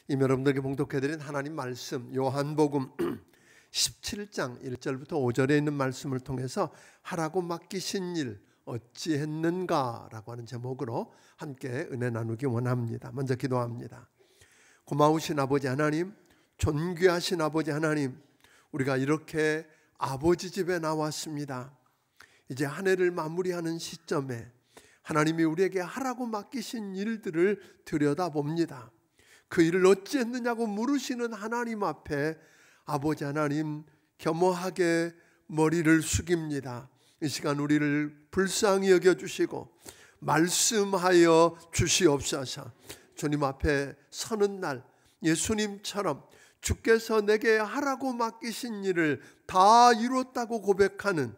이미 여러분들에게 봉독해드린 하나님 말씀 요한복음 17장 1절부터 5절에 있는 말씀을 통해서 하라고 맡기신 일 어찌했는가 라고 하는 제목으로 함께 은혜 나누기 원합니다. 먼저 기도합니다. 고마우신 아버지 하나님, 존귀하신 아버지 하나님, 우리가 이렇게 아버지 집에 나왔습니다. 이제 한 해를 마무리하는 시점에 하나님이 우리에게 하라고 맡기신 일들을 들여다봅니다. 그 일을 어찌했느냐고 물으시는 하나님 앞에 아버지 하나님 겸허하게 머리를 숙입니다. 이 시간 우리를 불쌍히 여겨주시고 말씀하여 주시옵소서. 주님 앞에 서는 날 예수님처럼 주께서 내게 하라고 맡기신 일을 다 이뤘다고 고백하는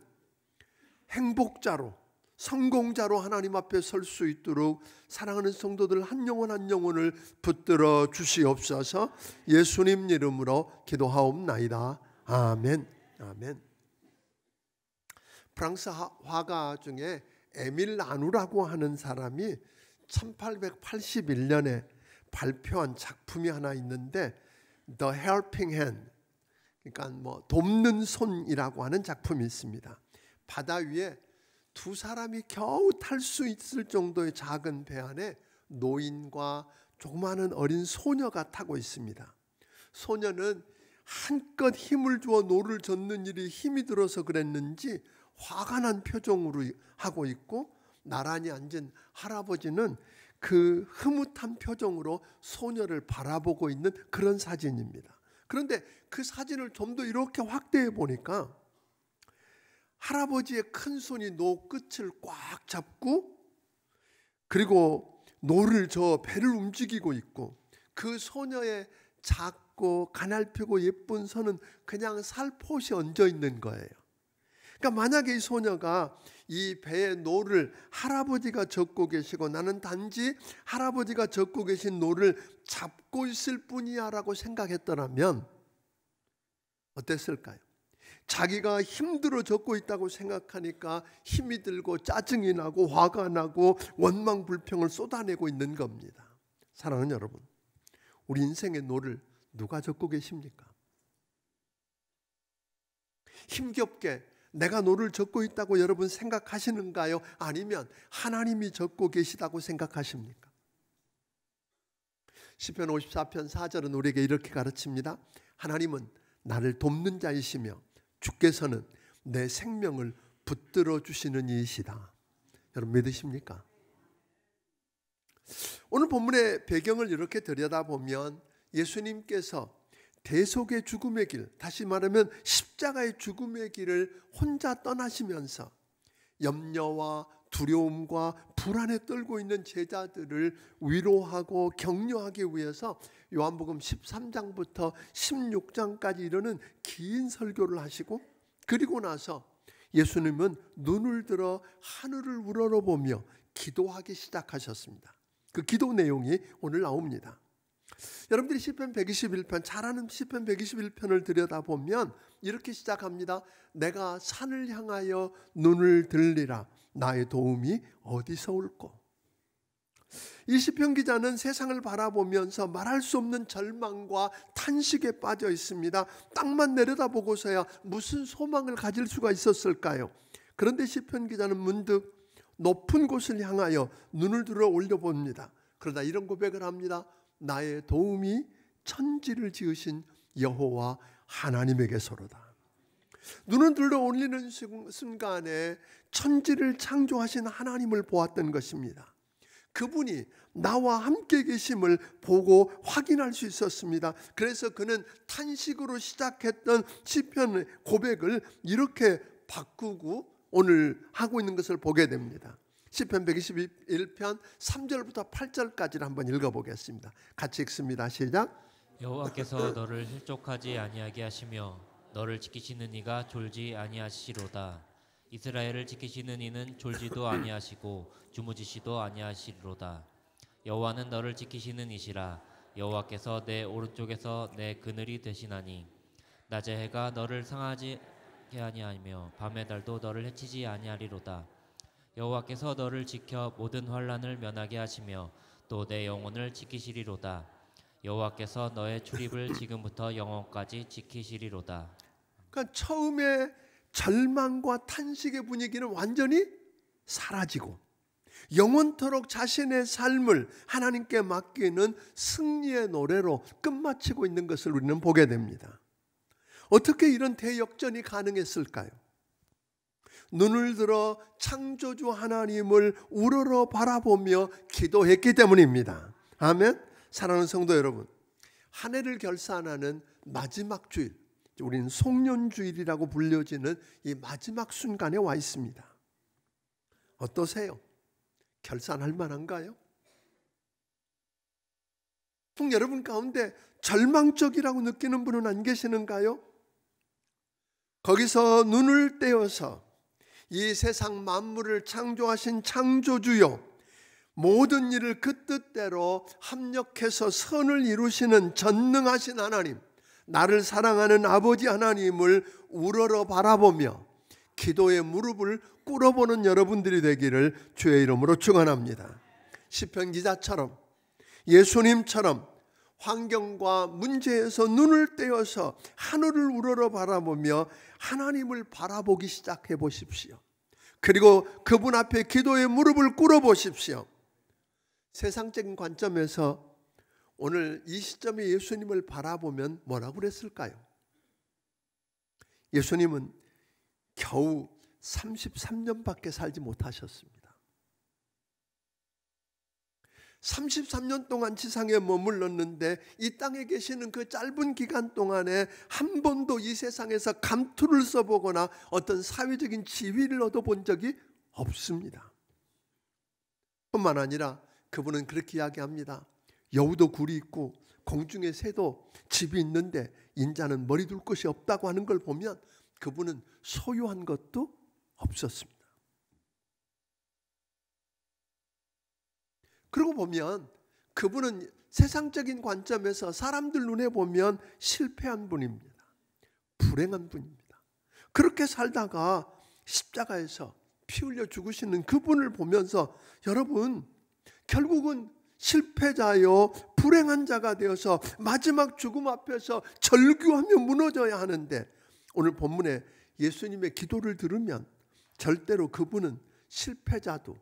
행복자로, 성공자로 하나님 앞에 설 수 있도록 사랑하는 성도들 한 영혼 한 영혼을 붙들어 주시옵소서. 예수님 이름으로 기도하옵나이다. 아멘. 아멘. 프랑스 화가 중에 에밀 라누라고 하는 사람이 1881년에 발표한 작품이 하나 있는데 The Helping Hand, 그러니까 돕는 손이라고 하는 작품이 있습니다. 바다 위에 두 사람이 겨우 탈 수 있을 정도의 작은 배 안에 노인과 조그마한 어린 소녀가 타고 있습니다. 소녀는 한껏 힘을 주어 노를 젓는 일이 힘이 들어서 그랬는지 화가 난 표정으로 하고 있고, 나란히 앉은 할아버지는 그 흐뭇한 표정으로 소녀를 바라보고 있는 그런 사진입니다. 그런데 그 사진을 좀 더 이렇게 확대해 보니까 할아버지의 큰 손이 노 끝을 꽉 잡고, 그리고 노를 저 배를 움직이고 있고, 그 소녀의 작고 가냘피고 예쁜 손은 그냥 살포시 얹어 있는 거예요. 그러니까 만약에 이 소녀가 이 배의 노를 할아버지가 젓고 계시고 나는 단지 할아버지가 젓고 계신 노를 잡고 있을 뿐이야 라고 생각했더라면 어땠을까요? 자기가 힘들어 젓고 있다고 생각하니까 힘이 들고 짜증이 나고 화가 나고 원망 불평을 쏟아내고 있는 겁니다. 사랑하는 여러분, 우리 인생의 노를 누가 젓고 계십니까? 힘겹게 내가 노를 젓고 있다고 여러분 생각하시는가요? 아니면 하나님이 젓고 계시다고 생각하십니까? 시편 54편 4절은 우리에게 이렇게 가르칩니다. 하나님은 나를 돕는 자이시며 주께서는 내 생명을 붙들어 주시는 이이시다. 여러분 믿으십니까? 오늘 본문의 배경을 이렇게 들여다보면 예수님께서 대속의 죽음의 길, 다시 말하면 십자가의 죽음의 길을 혼자 떠나시면서 염려와 두려움과 불안에 떨고 있는 제자들을 위로하고 격려하기 위해서 요한복음 13장부터 16장까지 이르는 긴 설교를 하시고, 그리고 나서 예수님은 눈을 들어 하늘을 우러러보며 기도하기 시작하셨습니다. 그 기도 내용이 오늘 나옵니다. 여러분들이 시편 121편, 잘 아는 시편 121편을 들여다보면 이렇게 시작합니다. 내가 산을 향하여 눈을 들리라. 나의 도움이 어디서 올꼬? 이 시편 기자는 세상을 바라보면서 말할 수 없는 절망과 탄식에 빠져 있습니다. 땅만 내려다보고서야 무슨 소망을 가질 수가 있었을까요? 그런데 시편 기자는 문득 높은 곳을 향하여 눈을 들어 올려봅니다. 그러다 이런 고백을 합니다. 나의 도움이 천지를 지으신 여호와 하나님에게서로다. 눈을 들어 올리는 순간에 천지를 창조하신 하나님을 보았던 것입니다. 그분이 나와 함께 계심을 보고 확인할 수 있었습니다. 그래서 그는 탄식으로 시작했던 시편의 고백을 이렇게 바꾸고 오늘 하고 있는 것을 보게 됩니다. 시편 121편 3절부터 8절까지를 한번 읽어보겠습니다. 같이 읽습니다. 시작. 여호와께서 너를 실족하지 아니하게 하시며 너를 지키시는 이가 졸지 아니하시리로다. 이스라엘을 지키시는 이는 졸지도 아니하시고 주무시지도 아니하시리로다. 여호와는 너를 지키시는 이시라. 여호와께서 내 오른쪽에서 내 그늘이 되시나니 낮의 해가 너를 상하지 아니하며 밤의 달도 너를 해치지 아니하리로다. 여호와께서 너를 지켜 모든 환난을 면하게 하시며 또 내 영혼을 지키시리로다. 여호와께서 너의 출입을 지금부터 영원까지 지키시리로다. 그러니까 처음에 절망과 탄식의 분위기는 완전히 사라지고 영원토록 자신의 삶을 하나님께 맡기는 승리의 노래로 끝마치고 있는 것을 우리는 보게 됩니다. 어떻게 이런 대역전이 가능했을까요? 눈을 들어 창조주 하나님을 우러러 바라보며 기도했기 때문입니다. 아멘. 사랑하는 성도 여러분, 한 해를 결산하는 마지막 주일, 우리는 송년주일이라고 불려지는 이 마지막 순간에 와 있습니다. 어떠세요? 결산할 만한가요? 여러분 가운데 절망적이라고 느끼는 분은 안 계시는가요? 거기서 눈을 떼어서 이 세상 만물을 창조하신 창조주요, 모든 일을 그 뜻대로 합력해서 선을 이루시는 전능하신 하나님, 나를 사랑하는 아버지 하나님을 우러러 바라보며 기도의 무릎을 꿇어보는 여러분들이 되기를 주의 이름으로 축원합니다. 시편 기자처럼 예수님처럼 환경과 문제에서 눈을 떼어서 하늘을 우러러 바라보며 하나님을 바라보기 시작해 보십시오. 그리고 그분 앞에 기도의 무릎을 꿇어 보십시오. 세상적인 관점에서 오늘 이 시점에 예수님을 바라보면 뭐라고 그랬을까요? 예수님은 겨우 33년밖에 살지 못하셨습니다. 33년 동안 지상에 머물렀는데 이 땅에 계시는 그 짧은 기간 동안에 한 번도 이 세상에서 감투를 써보거나 어떤 사회적인 지위를 얻어본 적이 없습니다. 뿐만 아니라 그분은 그렇게 이야기합니다. 여우도 굴이 있고 공중의 새도 집이 있는데 인자는 머리 둘 곳이 없다고 하는 걸 보면 그분은 소유한 것도 없었습니다. 그러고 보면 그분은 세상적인 관점에서 사람들 눈에 보면 실패한 분입니다. 불행한 분입니다. 그렇게 살다가 십자가에서 피 흘려 죽으시는 그분을 보면서 여러분, 결국은 실패자요 불행한 자가 되어서 마지막 죽음 앞에서 절규하며 무너져야 하는데, 오늘 본문에 예수님의 기도를 들으면 절대로 그분은 실패자도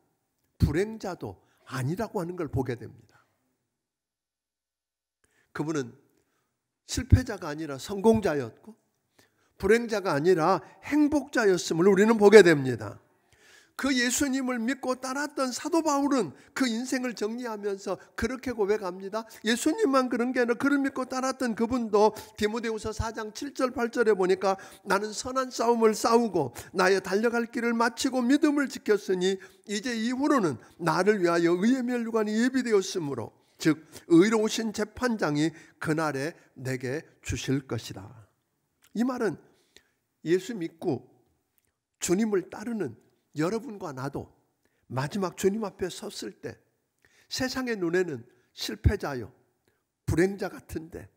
불행자도 아니라고 하는 걸 보게 됩니다. 그분은 실패자가 아니라 성공자였고 불행자가 아니라 행복자였음을 우리는 보게 됩니다. 그 예수님을 믿고 따랐던 사도 바울은 그 인생을 정리하면서 그렇게 고백합니다. 예수님만 그런 게 아니라 그를 믿고 따랐던 그분도 디모데후서 4장 7절 8절에 보니까 나는 선한 싸움을 싸우고 나의 달려갈 길을 마치고 믿음을 지켰으니 이제 이후로는 나를 위하여 의의 면류관이 예비되었으므로 즉 의로우신 재판장이 그날에 내게 주실 것이다. 이 말은 예수 믿고 주님을 따르는 여러분과 나도 마지막 주님 앞에 섰을 때 세상의 눈에는 실패자요 불행자 같은데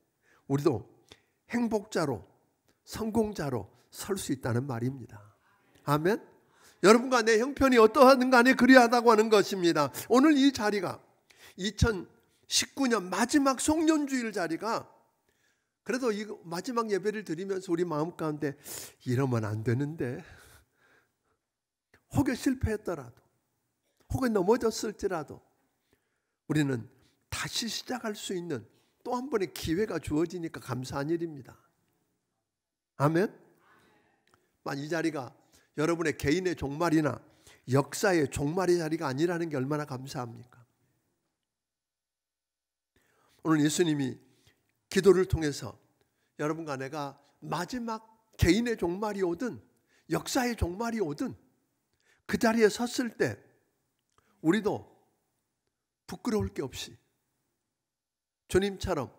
우리도 행복자로 성공자로 설 수 있다는 말입니다. 아멘. 여러분과 내 형편이 어떠하든 간에 그리하다고 하는 것입니다. 오늘 이 자리가 2019년 마지막 송년주일 자리가, 그래도 이 마지막 예배를 드리면서 우리 마음 가운데 이러면 안 되는데, 혹여 실패했더라도 혹은 넘어졌을지라도 우리는 다시 시작할 수 있는 또 한 번의 기회가 주어지니까 감사한 일입니다. 아멘. 이 자리가 여러분의 개인의 종말이나 역사의 종말의 자리가 아니라는 게 얼마나 감사합니까? 오늘 예수님이 기도를 통해서 여러분과 내가 마지막 개인의 종말이 오든 역사의 종말이 오든 그 자리에 섰을 때 우리도 부끄러울 게 없이 주님처럼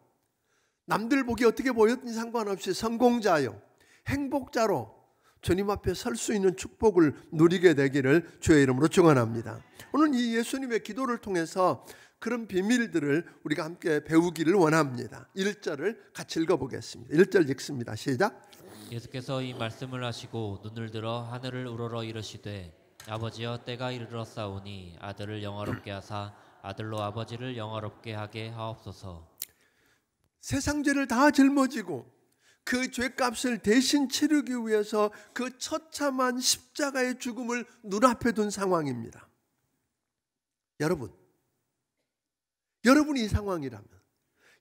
남들 보기 어떻게 보였든지 상관없이 성공자요 행복자로 주님 앞에 설 수 있는 축복을 누리게 되기를 주의 이름으로 축원합니다. 오늘 이 예수님의 기도를 통해서 그런 비밀들을 우리가 함께 배우기를 원합니다. 1절을 같이 읽어보겠습니다. 1절 읽습니다. 시작. 예수께서 이 말씀을 하시고 눈을 들어 하늘을 우러러 이르시되 아버지여 때가 이르렀사오니 아들을 영화롭게 하사 아들로 아버지를 영화롭게 하게 하옵소서. 세상 죄를 다 짊어지고 그 죄값을 대신 치르기 위해서 그 처참한 십자가의 죽음을 눈앞에 둔 상황입니다. 여러분이 이 상황이라면,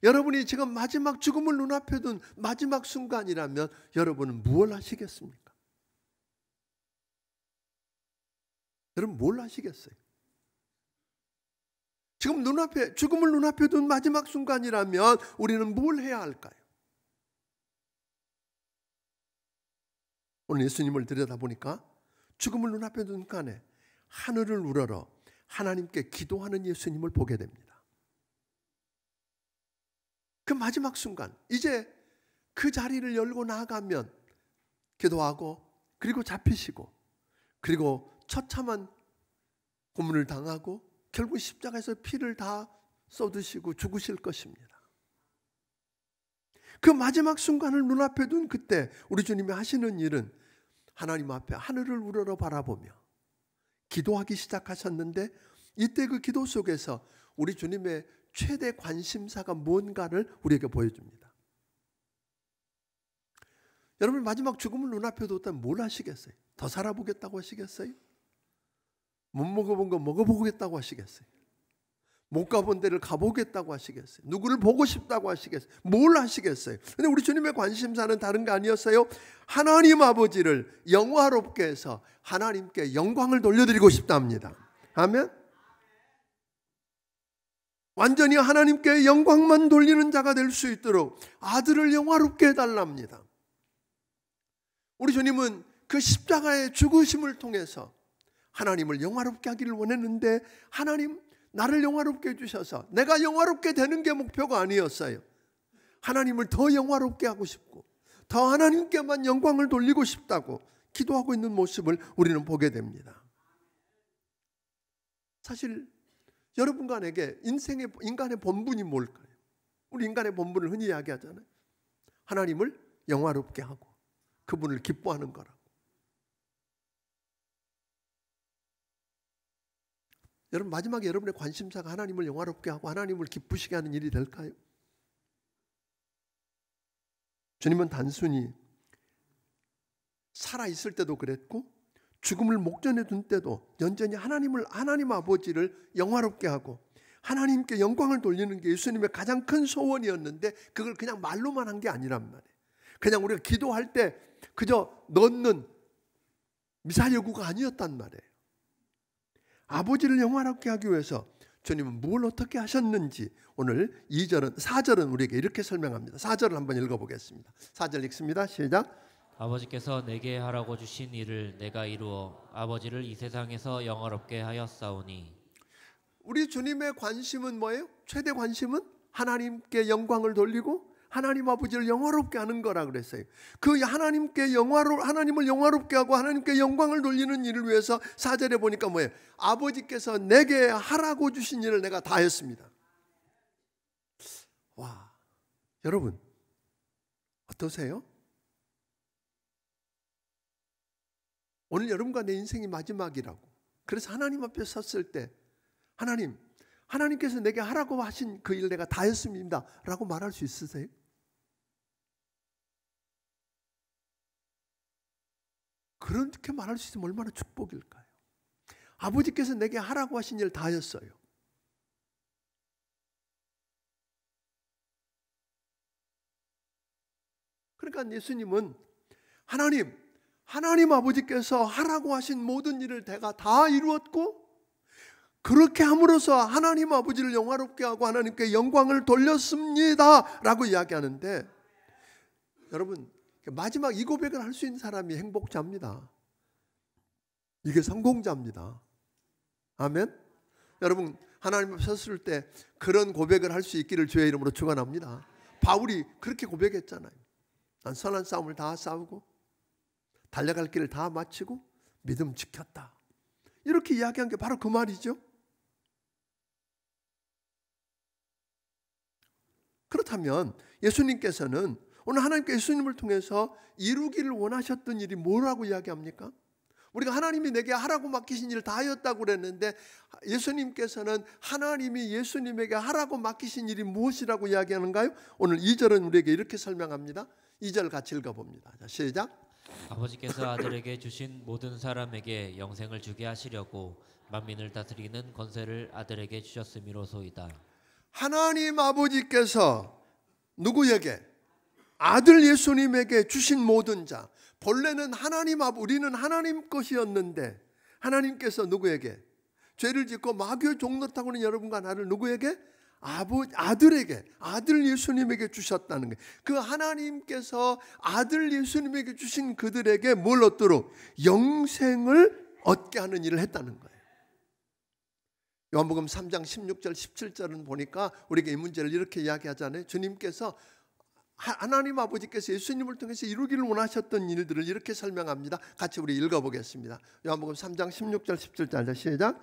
여러분이 지금 마지막 죽음을 눈앞에 둔 마지막 순간이라면 여러분은 무엇을 하시겠습니까? 여러분 뭘 하시겠어요? 지금 죽음을 눈앞에 둔 마지막 순간이라면 우리는 뭘 해야 할까요? 오늘 예수님을 들여다보니까 죽음을 눈앞에 둔 순간에 하늘을 우러러 하나님께 기도하는 예수님을 보게 됩니다. 그 마지막 순간, 이제 그 자리를 열고 나아가면 기도하고 그리고 잡히시고 그리고 처참한 고문을 당하고 결국 십자가에서 피를 다 쏟으시고 죽으실 것입니다. 그 마지막 순간을 눈앞에 둔 그때 우리 주님이 하시는 일은 하나님 앞에 하늘을 우러러 바라보며 기도하기 시작하셨는데, 이때 그 기도 속에서 우리 주님의 최대 관심사가 뭔가를 우리에게 보여줍니다. 여러분 마지막 죽음을 눈앞에 뒀다면 뭘 하시겠어요? 더 살아보겠다고 하시겠어요? 못 먹어본 거 먹어보겠다고 하시겠어요? 못 가본 데를 가보겠다고 하시겠어요? 누구를 보고 싶다고 하시겠어요? 뭘 하시겠어요? 근데 우리 주님의 관심사는 다른 거 아니었어요? 하나님 아버지를 영화롭게 해서 하나님께 영광을 돌려드리고 싶답니다. 아멘? 완전히 하나님께 영광만 돌리는 자가 될 수 있도록 아들을 영화롭게 해달랍니다. 우리 주님은 그 십자가의 죽으심을 통해서 하나님을 영화롭게 하기를 원했는데, 하나님 나를 영화롭게 해주셔서 내가 영화롭게 되는 게 목표가 아니었어요. 하나님을 더 영화롭게 하고 싶고 더 하나님께만 영광을 돌리고 싶다고 기도하고 있는 모습을 우리는 보게 됩니다. 사실 여러분간에게 인간의 본분이 뭘까요? 우리 인간의 본분을 흔히 이야기하잖아요. 하나님을 영화롭게 하고 그분을 기뻐하는 거라고. 여러분 마지막에 여러분의 관심사가 하나님을 영화롭게 하고 하나님을 기쁘시게 하는 일이 될까요? 주님은 단순히 살아있을 때도 그랬고 죽음을 목전에 둔 때도 여전히 하나님 아버지를 영화롭게 하고 하나님께 영광을 돌리는 게 예수님의 가장 큰 소원이었는데, 그걸 그냥 말로만 한 게 아니란 말이에요. 그냥 우리가 기도할 때 그저 넣는 미사여구가 아니었단 말이에요. 아버지를 영화롭게 하기 위해서 주님은 뭘 어떻게 하셨는지 오늘 4절은 우리에게 이렇게 설명합니다. 4절을 한번 읽어보겠습니다. 4절 읽습니다. 시작. 아버지께서 내게 하라고 주신 일을 내가 이루어 아버지를 이 세상에서 영화롭게 하였사오니. 우리 주님의 관심은 뭐예요? 최대 관심은 하나님께 영광을 돌리고 하나님 아버지를 영화롭게 하는 거라 그랬어요. 그 하나님을 영화롭게 하고 하나님께 영광을 돌리는 일을 위해서 4절에 보니까 뭐예요? 아버지께서 내게 하라고 주신 일을 내가 다 했습니다. 와, 여러분 어떠세요? 오늘 여러분과 내 인생이 마지막이라고. 그래서 하나님 앞에 섰을 때 하나님께서 내게 하라고 하신 그 일 내가 다 했습니다 라고 말할 수 있으세요? 그렇게 말할 수 있으면 얼마나 축복일까요? 아버지께서 내게 하라고 하신 일 다 했어요. 그러니까 예수님은 하나님 아버지께서 하라고 하신 모든 일을 내가 다 이루었고, 그렇게 함으로써 하나님 아버지를 영화롭게 하고 하나님께 영광을 돌렸습니다 라고 이야기하는데, 여러분 마지막 이 고백을 할 수 있는 사람이 행복자입니다. 이게 성공자입니다. 아멘. 여러분 하나님 앞에 섰을 때 그런 고백을 할 수 있기를 주의 이름으로 축원합니다. 바울이 그렇게 고백했잖아요. 난 선한 싸움을 다 싸우고 달려갈 길을 다 마치고 믿음 지켰다. 이렇게 이야기한 게 바로 그 말이죠. 그렇다면 예수님께서는 오늘 하나님께 예수님을 통해서 이루기를 원하셨던 일이 뭐라고 이야기합니까? 우리가 하나님이 내게 하라고 맡기신 일을 다 하였다고 그랬는데 예수님께서는 하나님이 예수님에게 하라고 맡기신 일이 무엇이라고 이야기하는가요? 오늘 2절은 우리에게 이렇게 설명합니다. 2절 같이 읽어봅니다. 자, 시작. 아버지께서 아들에게 주신 모든 사람에게 영생을 주게 하시려고 만민을 다스리는 권세를 아들에게 주셨음이로소이다. 하나님 아버지께서 누구에게? 아들 예수님에게 주신 모든 자. 본래는 우리는 하나님 것이었는데 하나님께서 누구에게? 죄를 짓고 마귀의 종노릇하고 있는 여러분과 나를 누구에게? 아들에게, 아들 예수님에게 주셨다는 거예요. 그 하나님께서 아들 예수님에게 주신 그들에게 뭘 얻도록? 영생을 얻게 하는 일을 했다는 거예요. 요한복음 3장 16절 17절은 보니까 우리가 이 문제를 이렇게 이야기하잖아요. 주님께서 하나님 아버지께서 예수님을 통해서 이루기를 원하셨던 일들을 이렇게 설명합니다. 같이 우리 읽어보겠습니다. 요한복음 3장 16절 17절 시작.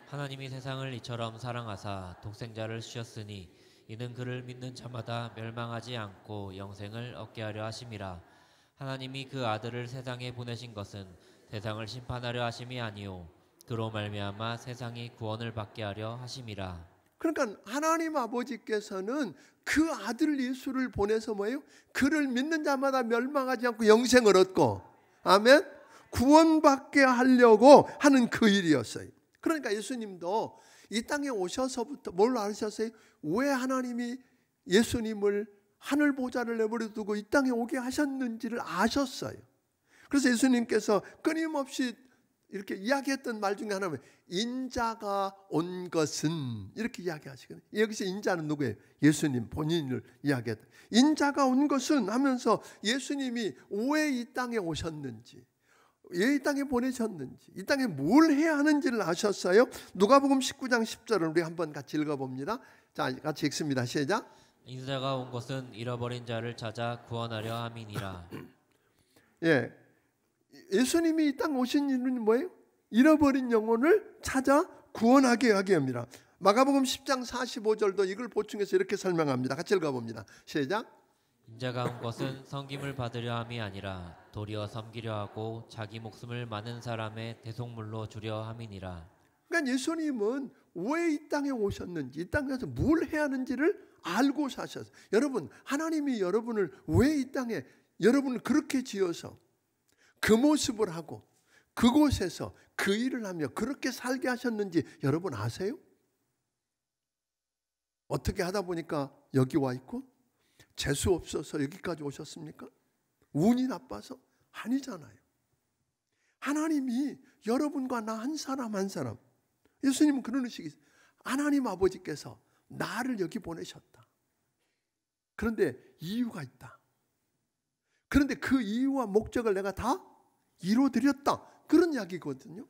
하나님이 세상을 이처럼 사랑하사 독생자를 주셨으니 이는 그를 믿는 자마다 멸망하지 않고 영생을 얻게 하려 하심이라. 하나님이 그 아들을 세상에 보내신 것은 세상을 심판하려 하심이 아니요 그로 말미암아 세상이 구원을 받게 하려 하심이라. 그러니까 하나님 아버지께서는 그 아들 예수를 보내서 뭐예요? 그를 믿는 자마다 멸망하지 않고 영생을 얻고, 아멘, 구원받게 하려고 하는 그 일이었어요. 그러니까 예수님도 이 땅에 오셔서부터 뭘 아셨어요? 왜 하나님이 예수님을 하늘 보좌를 내버려 두고 이 땅에 오게 하셨는지를 아셨어요. 그래서 예수님께서 끊임없이 이렇게 이야기했던 말 중에 하나는 인자가 온 것은, 이렇게 이야기하시거든요. 여기서 인자는 누구예요? 예수님 본인을 이야기했다. 인자가 온 것은 하면서 예수님이 왜 이 땅에 오셨는지, 왜 이 땅에 보내셨는지, 이 땅에 뭘 해야 하는지를 아셨어요. 누가복음 19장 10절을 우리 한번 같이 읽어봅니다. 자, 같이 읽습니다. 시작. 인자가 온 것은 잃어버린 자를 찾아 구원하려 함이니라. 예, 예수님이 이 땅 오신 이유는 뭐예요? 잃어버린 영혼을 찾아 구원하게 하게 합니다. 마가복음 10장 45절도 이걸 보충해서 이렇게 설명합니다. 같이 읽어봅니다. 시작. 인자가 온 것은 섬김을 받으려 함이 아니라 도리어 섬기려 하고 자기 목숨을 많은 사람의 대속물로 주려 함이니라. 그러니까 예수님은 왜 이 땅에 오셨는지, 이 땅에서 뭘 해야 하는지를 알고 사셨어요. 여러분, 하나님이 여러분을 왜 이 땅에 여러분을 그렇게 지어서 그 모습을 하고 그곳에서 그 일을 하며 그렇게 살게 하셨는지 여러분 아세요? 어떻게 하다 보니까 여기 와 있고 재수 없어서 여기까지 오셨습니까? 운이 나빠서? 아니잖아요. 하나님이 여러분과 나 한 사람 한 사람, 예수님은 그런 의식이 있어요. 하나님 아버지께서 나를 여기 보내셨다. 그런데 이유가 있다. 그런데 그 이유와 목적을 내가 다 이루어드렸다. 그런 이야기거든요.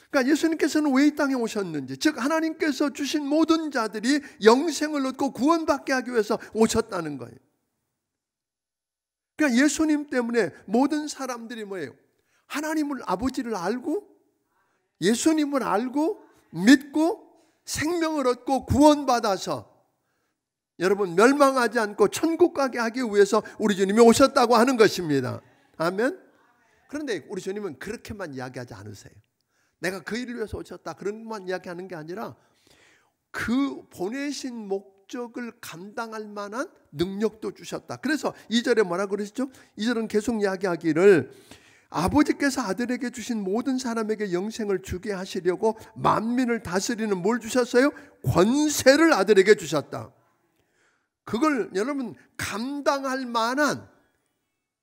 그러니까 예수님께서는 왜 이 땅에 오셨는지, 즉 하나님께서 주신 모든 자들이 영생을 얻고 구원받게 하기 위해서 오셨다는 거예요. 그러니까 예수님 때문에 모든 사람들이 뭐예요? 하나님을, 아버지를 알고 예수님을 알고 믿고 생명을 얻고 구원받아서 여러분 멸망하지 않고 천국 가게 하기 위해서 우리 주님이 오셨다고 하는 것입니다. 아멘. 그런데 우리 주님은 그렇게만 이야기하지 않으세요. 내가 그 일을 위해서 오셨다 그런 것만 이야기하는 게 아니라 그 보내신 목적을 감당할 만한 능력도 주셨다. 그래서 2절에 뭐라고 그러시죠? 2절은 계속 이야기하기를 아버지께서 아들에게 주신 모든 사람에게 영생을 주게 하시려고 만민을 다스리는 뭘 주셨어요? 권세를 아들에게 주셨다. 그걸 여러분 감당할 만한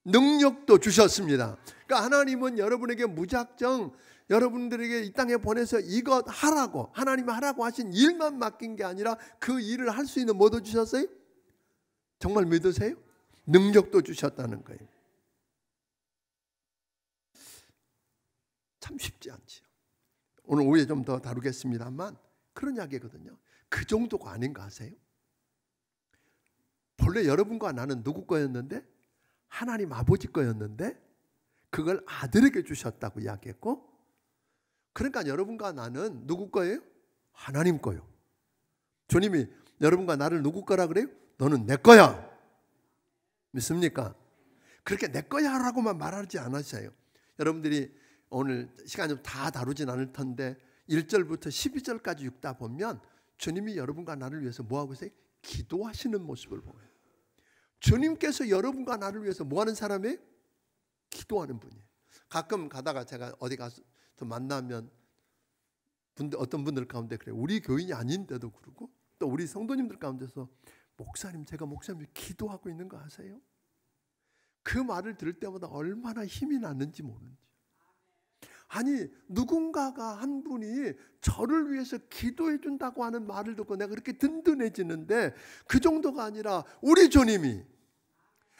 능력도 주셨습니다. 그러니까 하나님은 여러분에게 무작정 여러분들에게 이 땅에 보내서 이것 하라고, 하나님이 하라고 하신 일만 맡긴 게 아니라 그 일을 할 수 있는 뭐도 주셨어요? 정말 믿으세요? 능력도 주셨다는 거예요. 참 쉽지 않지요. 오늘 오후에 좀 더 다루겠습니다만 그런 이야기거든요. 그 정도가 아닌가 하세요? 본래 여러분과 나는 누구 거였는데? 하나님 아버지 거였는데 그걸 아들에게 주셨다고 이야기했고, 그러니까 여러분과 나는 누구 거예요? 하나님 거요. 주님이 여러분과 나를 누구 거라 그래요? 너는 내 거야. 믿습니까? 그렇게 내 거야 라고만 말하지 않았어요. 여러분들이 오늘 시간 좀 다 다루진 않을 텐데 1절부터 12절까지 읽다 보면 주님이 여러분과 나를 위해서 뭐하고 계세요? 기도하시는 모습을 보여요. 주님께서 여러분과 나를 위해서 뭐하는 사람이에요? 기도하는 분이에요. 가끔 가다가 제가 어디 가서 만나면 어떤 분들 가운데 그래요. 우리 교인이 아닌데도 그러고 또 우리 성도님들 가운데서 목사님, 제가 목사님 기도하고 있는 거 아세요? 그 말을 들을 때마다 얼마나 힘이 나는지 모르는지. 아니, 누군가가 한 분이 저를 위해서 기도해 준다고 하는 말을 듣고 내가 그렇게 든든해지는데, 그 정도가 아니라 우리 주님이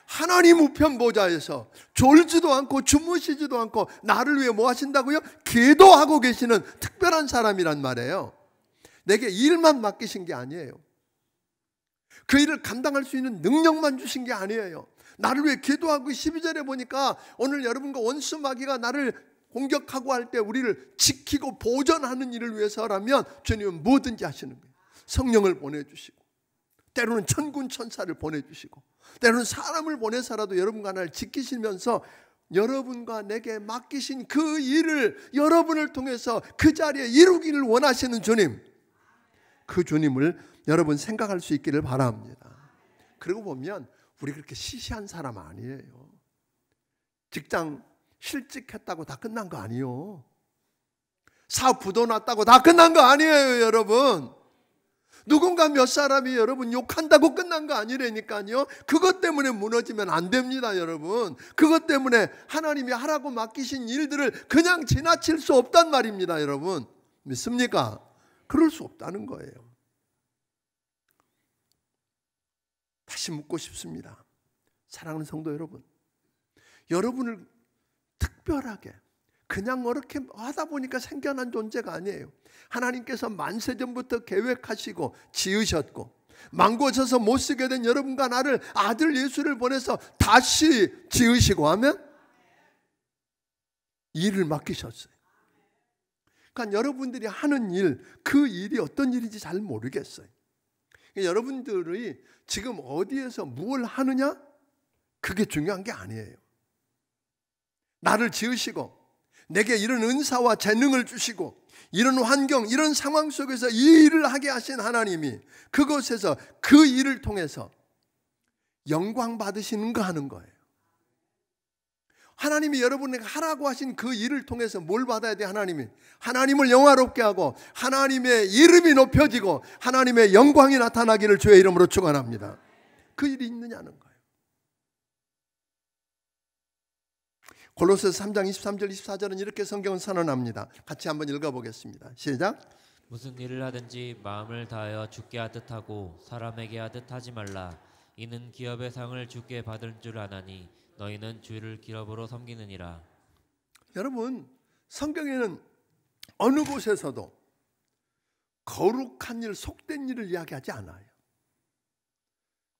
하나님 우편 보좌에서 졸지도 않고 주무시지도 않고 나를 위해 뭐 하신다고요? 기도하고 계시는 특별한 사람이란 말이에요. 내게 일만 맡기신 게 아니에요. 그 일을 감당할 수 있는 능력만 주신 게 아니에요. 나를 위해 기도하고 12절에 보니까 오늘 여러분과 원수 마귀가 나를 공격하고 할 때 우리를 지키고 보존하는 일을 위해서라면 주님은 뭐든지 하시는 거예요. 성령을 보내주시고, 때로는 천군 천사를 보내주시고, 때로는 사람을 보내서라도 여러분과 나를 지키시면서 여러분과 내게 맡기신 그 일을 여러분을 통해서 그 자리에 이루기를 원하시는 주님, 그 주님을 여러분 생각할 수 있기를 바랍니다. 그러고 보면 우리 그렇게 시시한 사람 아니에요. 직장 실직했다고 다 끝난 거 아니에요. 사업 부도 났다고 다 끝난 거 아니에요, 여러분. 누군가 몇 사람이 여러분 욕한다고 끝난 거 아니라니까요. 그것 때문에 무너지면 안 됩니다, 여러분. 그것 때문에 하나님이 하라고 맡기신 일들을 그냥 지나칠 수 없단 말입니다, 여러분. 믿습니까? 그럴 수 없다는 거예요. 다시 묻고 싶습니다. 사랑하는 성도 여러분, 여러분을 특별하게 그냥 이렇게 하다 보니까 생겨난 존재가 아니에요. 하나님께서 만세전부터 계획하시고 지으셨고, 망고져서 못 쓰게 된 여러분과 나를 아들 예수를 보내서 다시 지으시고 하면 일을 맡기셨어요. 그러니까 여러분들이 하는 일, 그 일이 어떤 일인지 잘 모르겠어요. 그러니까 여러분들이 지금 어디에서 뭘 하느냐? 그게 중요한 게 아니에요. 나를 지으시고 내게 이런 은사와 재능을 주시고 이런 환경, 이런 상황 속에서 이 일을 하게 하신 하나님이 그것에서 그 일을 통해서 영광 받으시는 거 하는 거예요. 하나님이 여러분에게 하라고 하신 그 일을 통해서 뭘 받아야 돼? 하나님을 영화롭게 하고 하나님의 이름이 높여지고 하나님의 영광이 나타나기를 주의 이름으로 축원합니다. 그 일이 있느냐는 거예요. 골로새서 3장 23절 24절은 이렇게 성경은 선언합니다. 같이 한번 읽어보겠습니다. 시작. 무슨 일을 하든지 마음을 다하여 주께 하듯 하고 사람에게 하듯 하지 말라. 이는 기업의 상을 주께 받을 줄 아나니 너희는 주를 기업으로 섬기느니라. 여러분, 성경에는 어느 곳에서도 거룩한 일, 속된 일을 이야기하지 않아요.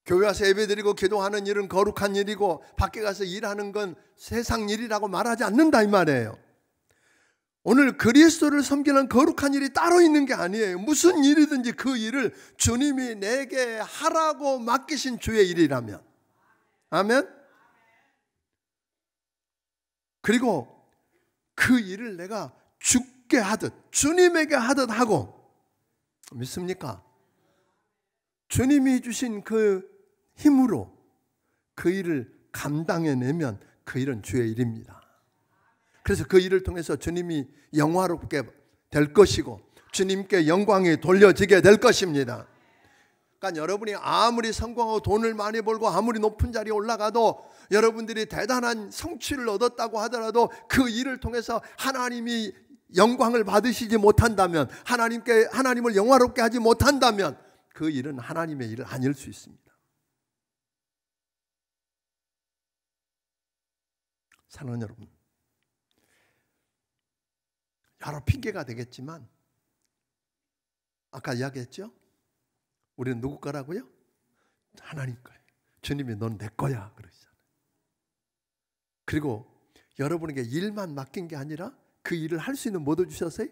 교회 와서 예배드리고 기도하는 일은 거룩한 일이고 밖에 가서 일하는 건 세상 일이라고 말하지 않는다 이 말이에요. 오늘 그리스도를 섬기는 거룩한 일이 따로 있는 게 아니에요. 무슨 일이든지 그 일을 주님이 내게 하라고 맡기신 주의 일이라면. 아멘. 그리고 그 일을 내가 주께 하듯, 주님에게 하듯 하고, 믿습니까? 주님이 주신 그 힘으로 그 일을 감당해내면 그 일은 주의 일입니다. 그래서 그 일을 통해서 주님이 영화롭게 될 것이고 주님께 영광이 돌려지게 될 것입니다. 그러니까 여러분이 아무리 성공하고 돈을 많이 벌고 아무리 높은 자리에 올라가도 여러분들이 대단한 성취를 얻었다고 하더라도 그 일을 통해서 하나님이 영광을 받으시지 못한다면, 하나님을 영화롭게 하지 못한다면 그 일은 하나님의 일 아닐 수 있습니다. 사랑하는 여러분, 여러 핑계가 되겠지만 아까 이야기했죠? 우리는 누구 거라고요? 하나님 거예요. 주님이 넌 내 거야 그러시잖아요. 그리고 여러분에게 일만 맡긴 게 아니라 그 일을 할 수 있는 뭐도 주셨어요?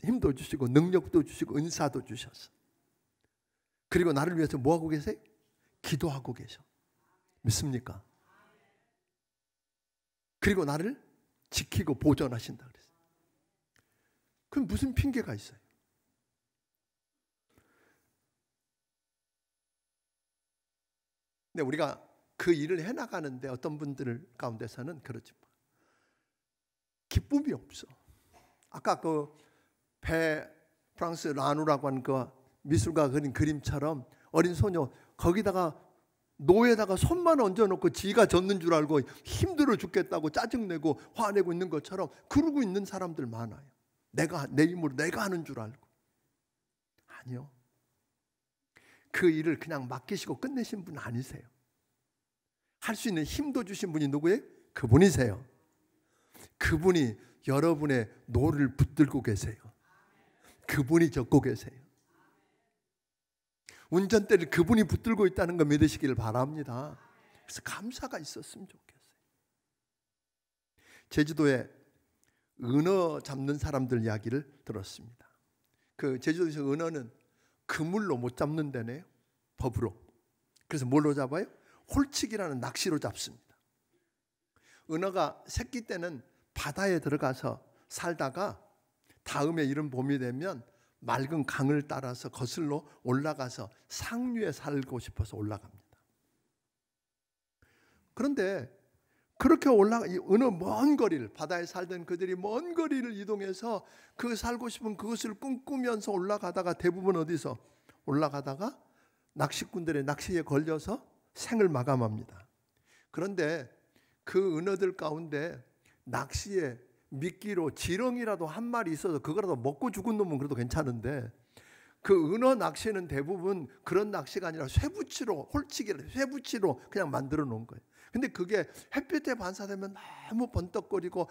힘도 주시고 능력도 주시고 은사도 주셨어. 그리고 나를 위해서 뭐하고 계세요? 기도하고 계셔. 믿습니까? 그리고 나를 지키고 보존하신다 그랬어요. 그럼 무슨 핑계가 있어요? 근데 우리가 그 일을 해나가는데 어떤 분들 가운데서는 그렇지 기쁨이 없어. 아까 그 프랑스 라누라고 하는 그 미술가 그린 그림처럼 어린 소녀 거기다가 노에다가 손만 얹어놓고 지가 젖는 줄 알고 힘들어 죽겠다고 짜증내고 화내고 있는 것처럼 그러고 있는 사람들 많아요. 내가 내 힘으로 내가 하는 줄 알고. 아니요. 그 일을 그냥 맡기시고 끝내신 분 아니세요. 할 수 있는 힘도 주신 분이 누구예요? 그분이세요. 그분이 여러분의 노를 붙들고 계세요. 그분이 젓고 계세요. 운전대를 그분이 붙들고 있다는 거 믿으시길 바랍니다. 그래서 감사가 있었으면 좋겠어요. 제주도에 은어 잡는 사람들 이야기를 들었습니다. 그 제주도에서 은어는 그물로 못 잡는 데네요. 법으로. 그래서 뭘로 잡아요? 홀치기라는 낚시로 잡습니다. 은어가 새끼 때는 바다에 들어가서 살다가 다음에 이른 봄이 되면 맑은 강을 따라서 거슬러 올라가서 상류에 살고 싶어서 올라갑니다. 그런데 그렇게 은어 먼 거리를, 바다에 살던 그들이 먼 거리를 이동해서 그 살고 싶은 그것을 꿈꾸면서 올라가다가 대부분 어디서 올라가다가 낚시꾼들의 낚시에 걸려서 생을 마감합니다. 그런데 그 은어들 가운데 낚시에 미끼로 지렁이라도 한 마리 있어서 그거라도 먹고 죽은 놈은 그래도 괜찮은데 그 은어 낚시는 대부분 그런 낚시가 아니라 쇠붙이로, 홀치기를 쇠붙이로 그냥 만들어 놓은 거예요. 근데 그게 햇빛에 반사되면 너무 번떡거리고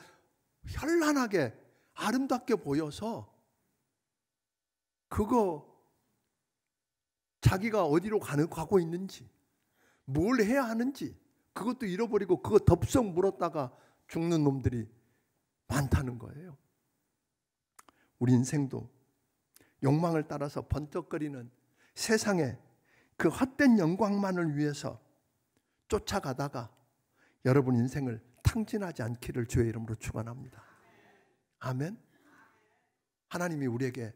현란하게 아름답게 보여서 그거 자기가 어디로 가고 있는지 뭘 해야 하는지 그것도 잃어버리고 그거 덥석 물었다가 죽는 놈들이 많다는 거예요. 우리 인생도 욕망을 따라서 번쩍거리는 세상의 그 헛된 영광만을 위해서 쫓아가다가 여러분 인생을 탕진하지 않기를 주의 이름으로 축원합니다. 아멘. 하나님이 우리에게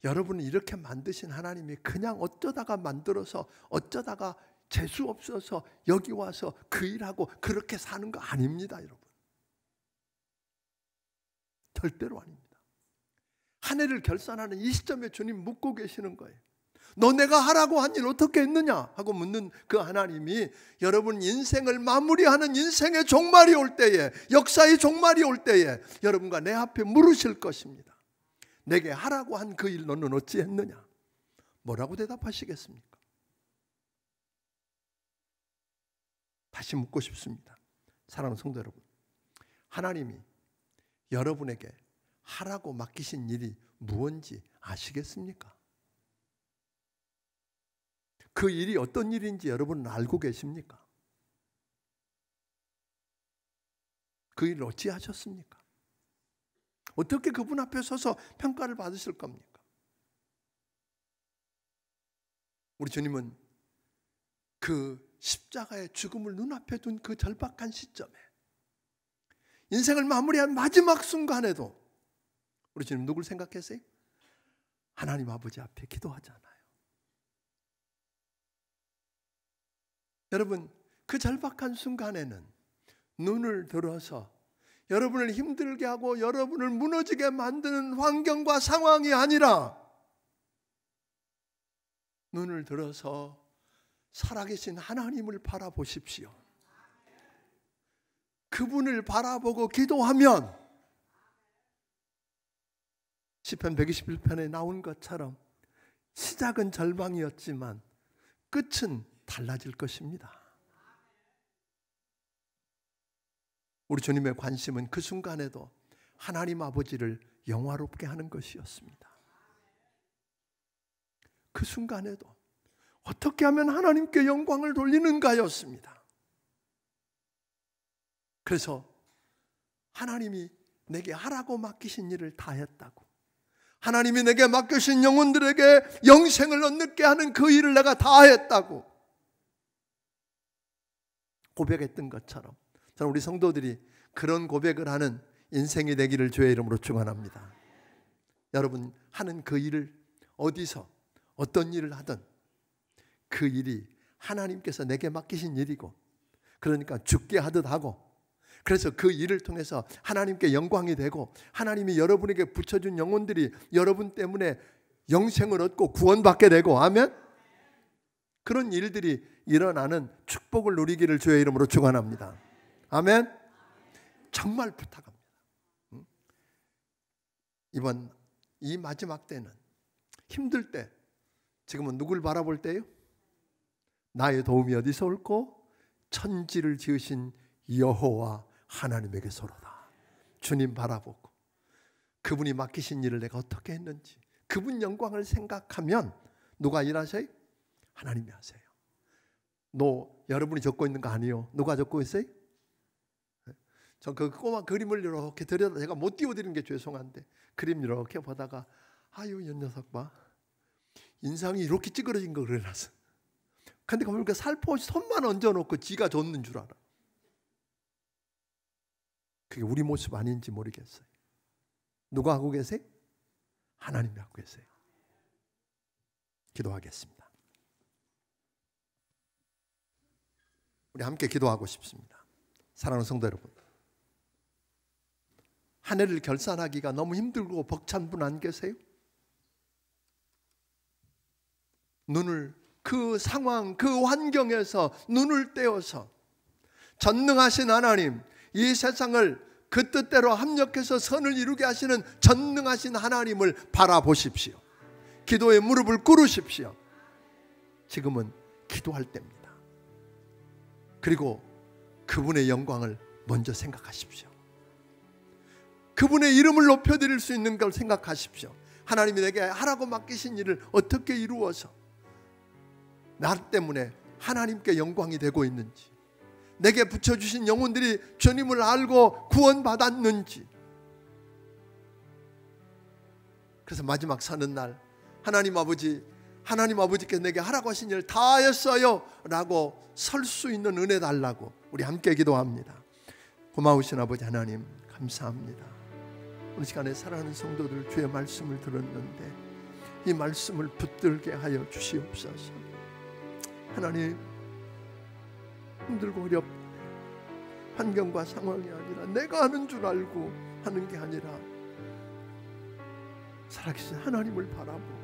여러분을 이렇게 만드신 하나님이 그냥 어쩌다가 만들어서 어쩌다가 재수 없어서 여기 와서 그 일하고 그렇게 사는 거 아닙니다, 여러분. 절대로 아닙니다. 한 해를 결산하는 이 시점에 주님 묻고 계시는 거예요. 너 내가 하라고 한 일 어떻게 했느냐 하고 묻는 그 하나님이 여러분 인생을 마무리하는 인생의 종말이 올 때에, 역사의 종말이 올 때에 여러분과 내 앞에 물으실 것입니다. 내게 하라고 한 그 일 너는 어찌 했느냐? 뭐라고 대답하시겠습니까? 다시 묻고 싶습니다. 사랑하는 성도 여러분, 하나님이 여러분에게 하라고 맡기신 일이 무엇인지 아시겠습니까? 그 일이 어떤 일인지 여러분은 알고 계십니까? 그 일을 어찌 하셨습니까? 어떻게 그분 앞에 서서 평가를 받으실 겁니까? 우리 주님은 그 십자가의 죽음을 눈앞에 둔 그 절박한 시점에 인생을 마무리한 마지막 순간에도 우리 주님 누굴 생각했어요? 하나님 아버지 앞에 기도하잖아요. 여러분 그 절박한 순간에는 눈을 들어서 여러분을 힘들게 하고 여러분을 무너지게 만드는 환경과 상황이 아니라 눈을 들어서 살아계신 하나님을 바라보십시오. 그분을 바라보고 기도하면 시편 121편에 나온 것처럼 시작은 절망이었지만 끝은 달라질 것입니다. 우리 주님의 관심은 그 순간에도 하나님 아버지를 영화롭게 하는 것이었습니다. 그 순간에도 어떻게 하면 하나님께 영광을 돌리는가였습니다. 그래서 하나님이 내게 하라고 맡기신 일을 다 했다고, 하나님이 내게 맡기신 영혼들에게 영생을 얻게 하는 그 일을 내가 다 했다고 고백했던 것처럼 저는 우리 성도들이 그런 고백을 하는 인생이 되기를 주의 이름으로 축원합니다. 여러분 하는 그 일을 어디서 어떤 일을 하든 그 일이 하나님께서 내게 맡기신 일이고, 그러니까 죽게 하듯 하고, 그래서 그 일을 통해서 하나님께 영광이 되고 하나님이 여러분에게 붙여준 영혼들이 여러분 때문에 영생을 얻고 구원받게 되고, 아멘. 그런 일들이 일어나는 축복을 누리기를 주의 이름으로 축원합니다. 아멘. 정말 부탁합니다. 이번 이 마지막 때는 힘들 때, 지금은 누굴 바라볼 때요? 나의 도움이 어디서 올꼬? 천지를 지으신 여호와 하나님에게서로다. 주님 바라보고 그분이 맡기신 일을 내가 어떻게 했는지, 그분 영광을 생각하면 누가 일하세요? 하나님이 하세요. 여러분이 적고 있는 거 아니에요. 누가 적고 있어요? 저 그 꼬마 그림을 이렇게 들여다, 제가 못 띄워드리는 게 죄송한데 그림 이렇게 보다가 아유 이 녀석 봐, 인상이 이렇게 찌그러진 거 그래놨어. 근데 보니까 살포시 손만 얹어놓고 지가 줬는 줄 알아. 그게 우리 모습 아닌지 모르겠어요. 누가 하고 계세요? 하나님이 하고 계세요. 기도하겠습니다. 우리 함께 기도하고 싶습니다. 사랑하는 성도 여러분, 한 해를 결산하기가 너무 힘들고 벅찬 분 안 계세요? 눈을, 그 상황, 그 환경에서 눈을 떼어서 전능하신 하나님, 이 세상을 그 뜻대로 합력해서 선을 이루게 하시는 전능하신 하나님을 바라보십시오. 기도에 무릎을 꿇으십시오. 지금은 기도할 때입니다. 그리고 그분의 영광을 먼저 생각하십시오. 그분의 이름을 높여드릴 수 있는 걸 생각하십시오. 하나님이 내게 하라고 맡기신 일을 어떻게 이루어서 나 때문에 하나님께 영광이 되고 있는지, 내게 붙여주신 영혼들이 주님을 알고 구원받았는지. 그래서 마지막 서는 날 하나님 아버지께서 내게 하라고 하신 일을 다 했어요 라고 설 수 있는 은혜 달라고 우리 함께 기도합니다. 고마우신 아버지 하나님 감사합니다. 오늘 시간에 사랑하는 성도들 주의 말씀을 들었는데 이 말씀을 붙들게 하여 주시옵소서. 하나님, 힘들고 어렵다, 환경과 상황이 아니라 내가 하는 줄 알고 하는 게 아니라 살아계신 하나님을 바라보고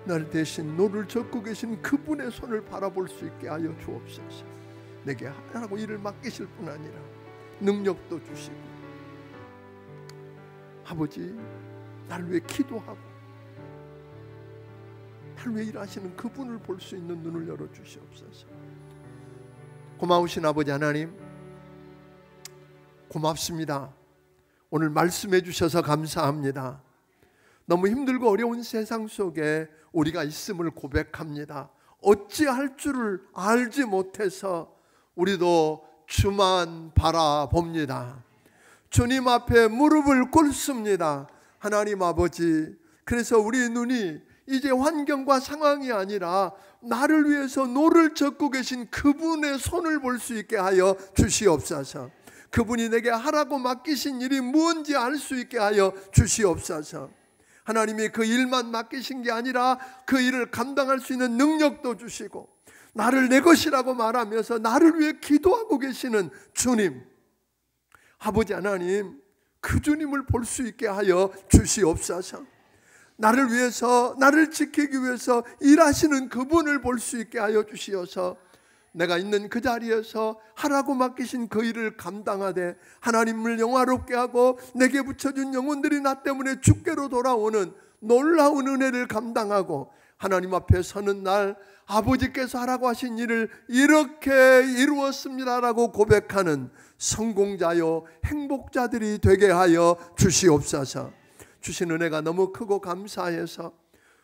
날 대신 너를 적고 계신 그분의 손을 바라볼 수 있게 하여 주옵소서. 내게 하라고 일을 맡기실 뿐 아니라 능력도 주시고, 아버지 나를 위해 기도하고 나를 위해 일하시는 그분을 볼 수 있는 눈을 열어주시옵소서. 고마우신 아버지 하나님 고맙습니다. 오늘 말씀해 주셔서 감사합니다. 너무 힘들고 어려운 세상 속에 우리가 있음을 고백합니다. 어찌할 줄을 알지 못해서 우리도 주만 바라봅니다. 주님 앞에 무릎을 꿇습니다. 하나님 아버지, 그래서 우리 눈이 이제 환경과 상황이 아니라 나를 위해서 노를 젓고 계신 그분의 손을 볼 수 있게 하여 주시옵소서. 그분이 내게 하라고 맡기신 일이 뭔지 알 수 있게 하여 주시옵소서. 하나님이 그 일만 맡기신 게 아니라 그 일을 감당할 수 있는 능력도 주시고, 나를 내 것이라고 말하면서 나를 위해 기도하고 계시는 주님, 아버지 하나님, 그 주님을 볼 수 있게 하여 주시옵소서. 나를 위해서, 나를 지키기 위해서 일하시는 그분을 볼 수 있게 하여 주시어서 내가 있는 그 자리에서 하라고 맡기신 그 일을 감당하되 하나님을 영화롭게 하고 내게 붙여준 영혼들이 나 때문에 주께로 돌아오는 놀라운 은혜를 감당하고 하나님 앞에 서는 날 아버지께서 하라고 하신 일을 이렇게 이루었습니다라고 고백하는 성공자요 행복자들이 되게 하여 주시옵소서. 주신 은혜가 너무 크고 감사해서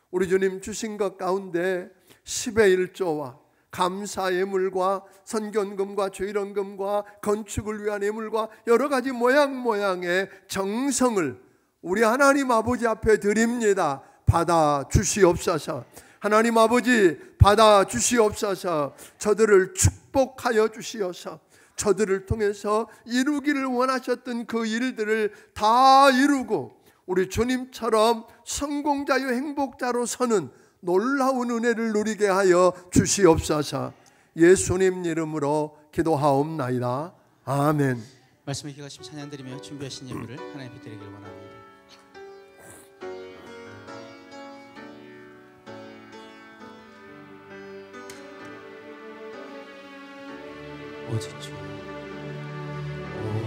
우리 주님 주신 것 가운데 10의 1조와 감사 예물과 선견금과 죄런금과 건축을 위한 예물과 여러 가지 모양의 정성을 우리 하나님 아버지 앞에 드립니다. 받아 주시옵소서. 하나님 아버지 받아 주시옵소서. 저들을 축복하여 주시어서 저들을 통해서 이루기를 원하셨던 그 일들을 다 이루고 우리 주님처럼 성공자요 행복자로 서는 놀라운 은혜를 누리게 하여 주시옵소서. 예수님 이름으로 기도하옵나이다. 아멘. 말씀에 기가심 찬양드리며 준비하신 예물을 하나님께 드리기를 원합니다.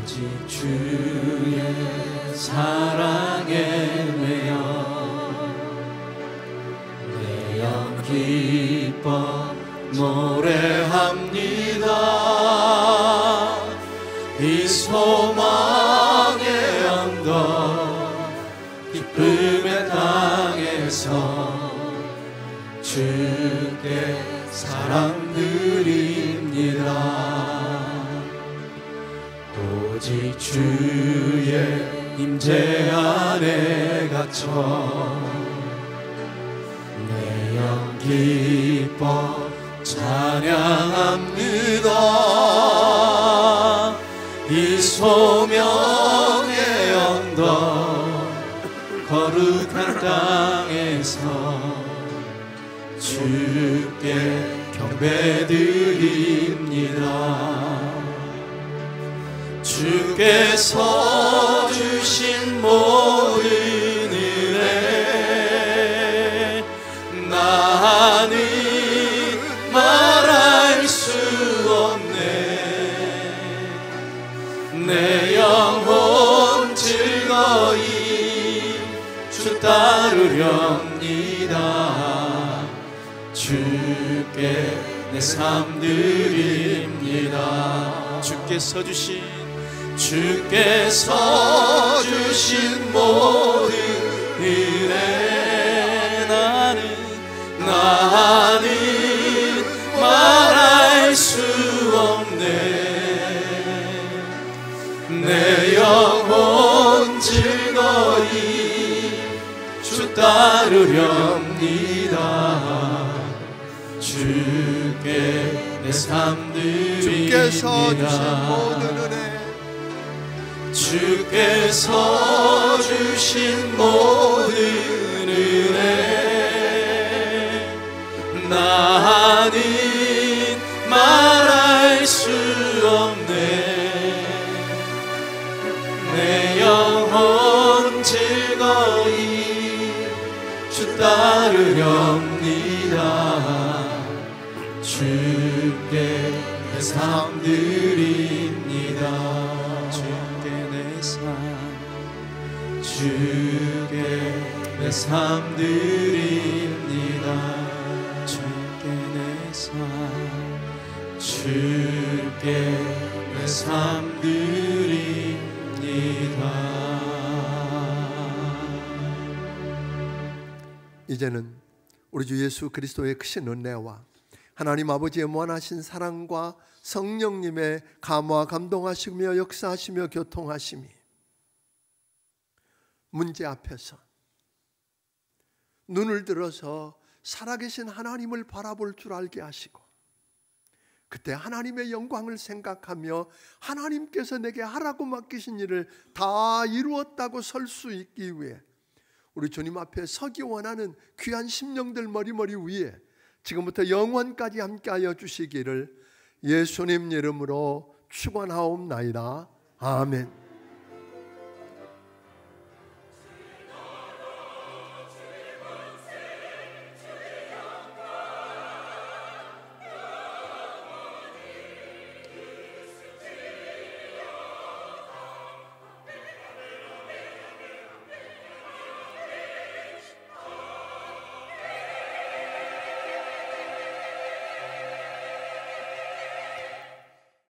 오직 주의 사랑에 매여 내 영 기뻐 노래합니다. 이 소망의 언덕 기쁨의 땅에서 주께 사랑 드립니다. 오직 주의 임재 안에 갇혀 내 영 기뻐 찬양합니다. 이 소명의 언덕 거룩한 땅에서 주께 경배드립니다. 주께서 주신 모든 은혜 나는 말할 수 없네. 내 영혼 즐거이 주 따르렵니다. 주께 내 삶 드립니다. 주께서 주신 모든 은혜 나는 말할 수 없네. 내 영혼 즐거이 주 따르렵니다. 주께 내 삶 드립니다. 주께서 주신 모든 은혜 나는 말할 수 없네. 내 영혼 즐거이 주 따르렵니다. 주께 내 삶 드립니다. 주께 내 삶 드립니다. 주께 내 삶 드립니다. 이제는 우리 주 예수 그리스도의 크신 은혜와 하나님 아버지의 무한하신 사랑과 성령님의 감화 감동하시며 역사하시며 교통하심이 문제 앞에서 눈을 들어서 살아계신 하나님을 바라볼 줄 알게 하시고 그때 하나님의 영광을 생각하며 하나님께서 내게 하라고 맡기신 일을 다 이루었다고 설 수 있기 위해 우리 주님 앞에 서기 원하는 귀한 심령들 머리머리 위에 지금부터 영원까지 함께하여 주시기를 예수님 이름으로 축원하옵나이다. 아멘.